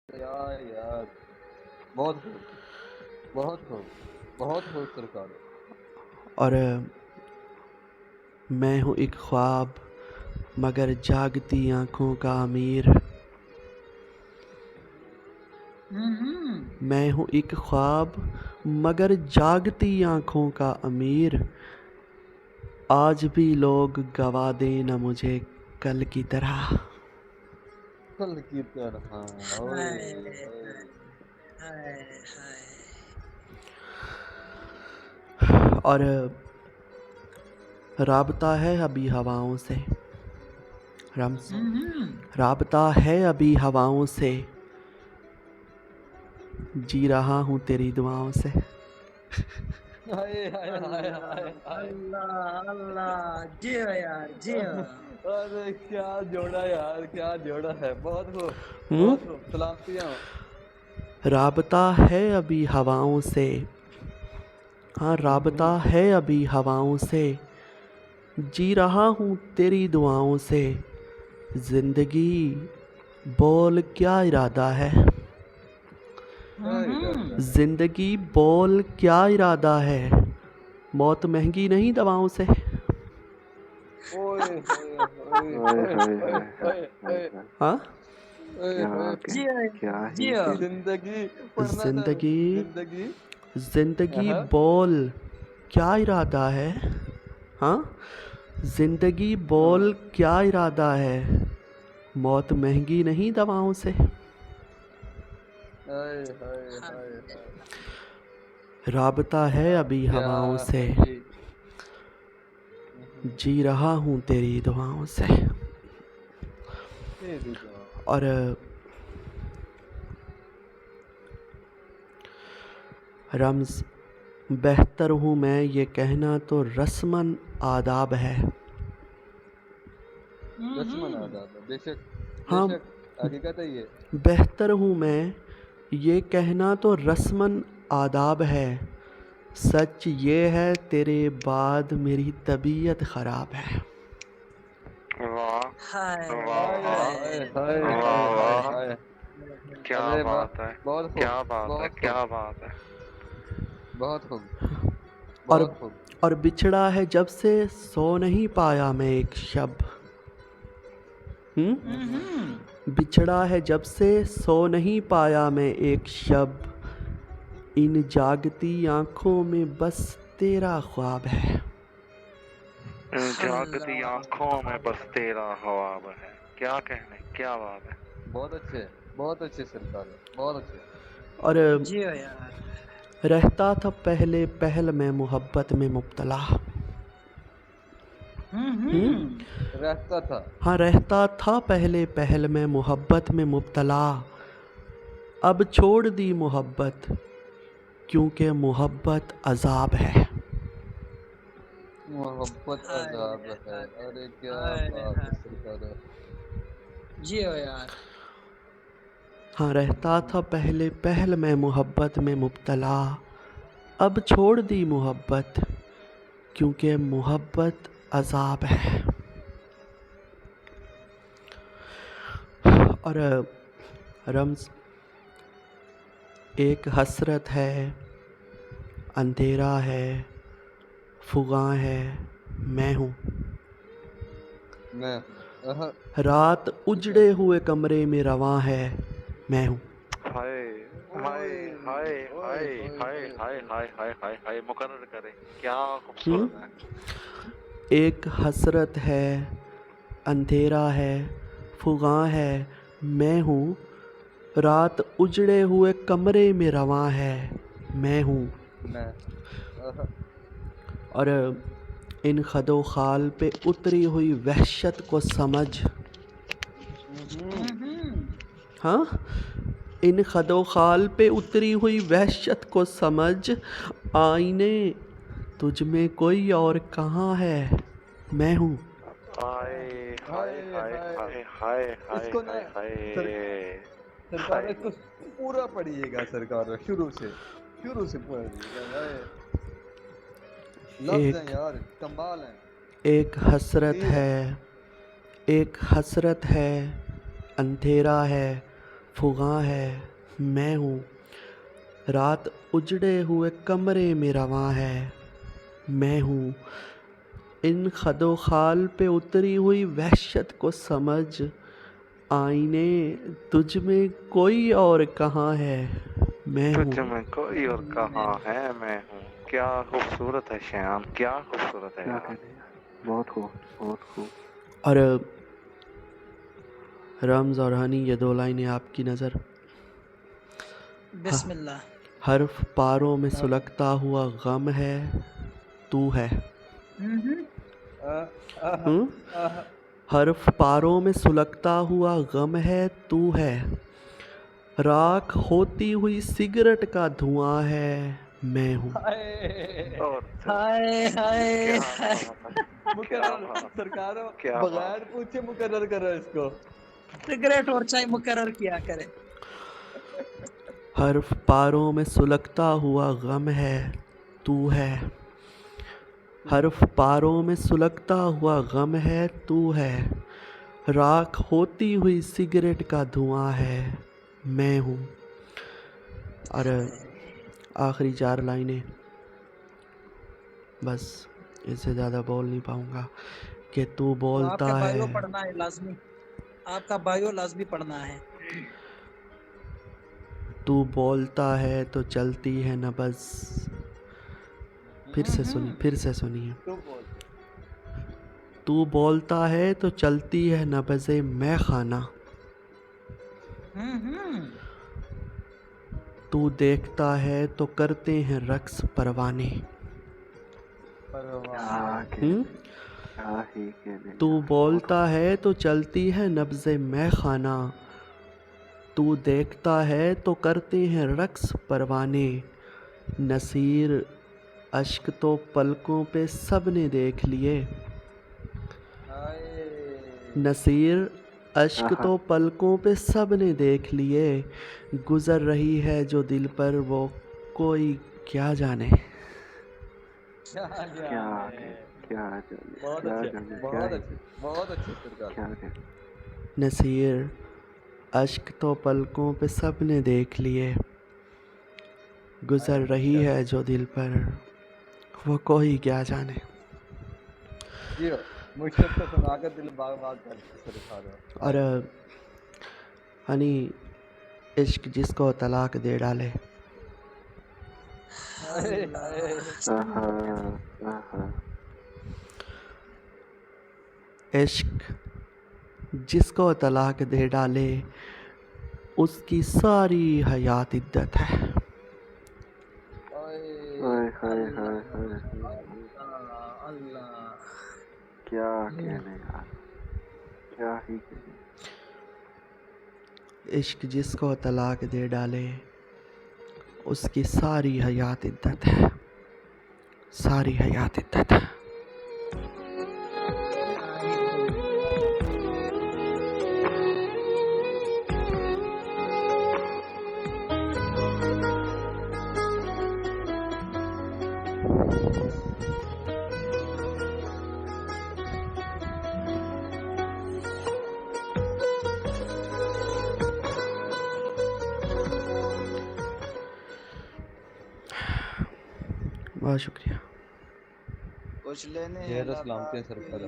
یار یار بہت خوب بہت خوب بہت خوب سرکار. اور میں ہوں ایک خواب مگر جاگتی آنکھوں کا امیر. میں ہوں ایک خواب مگر جاگتی آنکھوں کا امیر. آج بھی لوگ گوا دیں نہ مجھے کل کی طرح. کل کی طرح. اور رابطہ ہے ابھی ہواؤں سے. رمز رابطہ ہے ابھی ہواؤں سے. جی رہا ہوں تیری دعاؤں سے. ہائے ہائے ہائے ہائے ہائے. اللہ جی ہو یار جی ہو. ارے کیا جوڑا یار کیا جوڑا ہے. بہت خوب ہوں بہت خوب. سلامتیاں ہو. رابطہ ہے ابھی ہواؤں سے. ہاں رابطہ ہے ابھی ہواؤں سے. جی رہا ہوں تیری دعاؤں سے. زندگی بول کیا ارادہ ہے. زندگی بول کیا ارادہ ہے. موت مہنگی نہیں دواؤں سے. اوئے ہوئے ہوئے ہوئے ہوئے ہوئے. ہاں جی ہو کیا جی ہی ہو. زندگی پڑھنا تھا. زندگی زندگی بول کیا ارادہ ہے. ہاں زندگی بول کیا ارادہ ہے. موت مہنگی نہیں دواؤں سے. ہائے ہائے ہائے ہائے. رابطہ ہے ابھی کیا ہواؤں ہے سے. یہ. جی رہا ہوں تیری دعاؤں سے. تیری دعا. اور رمز بہتر ہوں میں یہ کہنا تو رسماً آداب ہے. رسمن آداب ہے. بے شک بے ہاں شک حقیقت ہے یہ. بہتر ہوں میں یہ کہنا تو رسماً آداب ہے. سچ یہ ہے تیرے بعد میری طبیعت خراب ہے. ہائے ہائے ہائے ہائے ہائے ہائے. کیا ارے واہ. بات ہے. بہت خوب کیا بات ہے. بہت خوب کیا بات ہے. بہت خوب اور بہت خوب. اور بچھڑا ہے جب سے سو نہیں پایا میں ایک شب. بچھڑا ہے جب سے سو نہیں پایا میں ایک شب. ان جاگتی آنکھوں میں بس تیرا خواب ہے. جاگتی آنکھوں میں بس تیرا خواب ہے. کیا کہنے. کیا بات ہے. بہت اچھے سرکار. بہت اچھے. اور جی ہو یار. رہتا تھا پہلے پہل میں محبت میں مبتلا. رہتا تھا. ہاں رہتا تھا پہلے پہل میں محبت میں مبتلا. اب چھوڑ دی محبت کیونکہ محبت عذاب ہے. محبت عذاب ہے. ارے کیا بات ہے سرکار. جی ہو یار. ہاں رہتا تھا پہلے پہل میں محبت میں مبتلا. اب چھوڑ دی محبت کیونکہ محبت عذاب ہے. اور رمز ایک حسرت ہے اندھیرا ہے فغاں ہے میں ہوں. میں رات اجڑے ہوئے کمرے میں رواں ہے میں ہوں. ہائے ہائے ہائے ہائے ہائے ہائے ہائے ہائے ہائے ہائے. مقرر کرے. کیا خوبصورت ہے. ایک حسرت ہے اندھیرا ہے فغاں ہے میں ہوں. رات اجڑے ہوئے کمرے میں رواں ہے میں ہوں. میں اور ان خد و خال پہ اتری ہوئی وحشت کو سمجھ. ہاں ان خد و خال پہ اتری ہوئی وحشت کو سمجھ. آئینے تجھ میں کوئی اور کہاں ہے میں ہوں. ہائے ہائے ہائے ہائے ہائے اس ہائے کو نا ہائے سرکار اس کو پورا پڑھیے گا. سرکار شروع سے پڑھیے گا. لفظ ہیں یار کمال ہیں. ایک حسرت ہے ایک حسرت ہے اندھیرا ہے فغاں ہے میں ہوں، رات اجڑے ہوئے کمرے میں رواں ہے میں ہوں، ان خد و خال پہ اتری ہوئی وحشت کو سمجھ، آئینے تجھ میں کوئی اور کہاں ہے میں ہوں۔ تجھ میں کوئی اور کہاں ہے میں ہوں۔ کیا خوبصورت ہے شیان، کیا خوبصورت ہے کیا یار۔ کہنے یار، بہت خوب بہت خوب۔ اور رمز اور ہنی یہ دو لائنیں آپ کی نظر، بسم اللہ۔ حرف پاروں میں سلگتا ہوا غم ہے تو ہے، ہوں؟ حرف پاروں میں سلگتا ہوا غم ہے تو ہے، راکھ ہوتی ہوئی سگریٹ کا دھواں ہے میں ہوں۔ اور ہائے ہائے کیا بات ہے، کیا مقرر بات، سرکاروں کیا بغیر بات۔ پوچھے مقرر کرو اس کو۔ سگریٹ اور چائے مقرر کیا کرے۔ حرف پاروں میں سلگتا ہوا غم ہے تو ہے، حرف پاروں میں سلگتا ہوا غم ہے تو ہے، راکھ ہوتی ہوئی سگریٹ کا دھواں ہے میں ہوں۔ اور آخری 4 لائنیں، بس اس سے زیادہ بول نہیں پاؤں گا کہ تو تو آپ بولتا کا ہے، بائیو پڑھنا ہے لازمی، آپ کا بائیو لازمی پڑھنا ہے۔ تو بولتا ہے تو چلتی ہے نبض، پھر سے سنیے، تو بول تو بولتا ہے تو چلتی ہے نبض میں خانہ، تو دیکھتا ہے تو کرتے ہیں رقص پروانے، پرواہ ہوں؟ کیا ہی کہنے تو یار، بولتا ہے تو چلتی ہے نبض میں خانہ، تو دیکھتا ہے تو کرتے ہیں رقص پروانے، نصیر اشک تو پلکوں پہ سب نے دیکھ لیے، نصیر اشک تو پلکوں پہ سب نے دیکھ لیے، گزر رہی ہے جو دل پر وہ کوئی کیا جانے۔ کیا جانے۔ بہت اچھے بہت اچھے بہت اچھے سرکار۔ نصیر اشک تو پلکوں پہ سب نے دیکھ لیے، گزر رہی ہے جو دل پر وہ کوئی کیا جانے۔ جی مشرف سے سنا کر دل باغ باغ کر سرکار۔ اور ہنی عشق جس کو طلاق دے ڈالے، عشق جس کو طلاق دے ڈالے اس کی ساری حیات عدت ہے۔ اللہ کیا کہنے یار، کیا ہی کہنے۔ عشق جس کو طلاق دے ڈالے اس کی ساری حیات عدت ہے، ساری حیات عدت ہے۔ بہت شکریہ۔ کچھ لینے ڈھیر سلامتی ہیں سرکار۔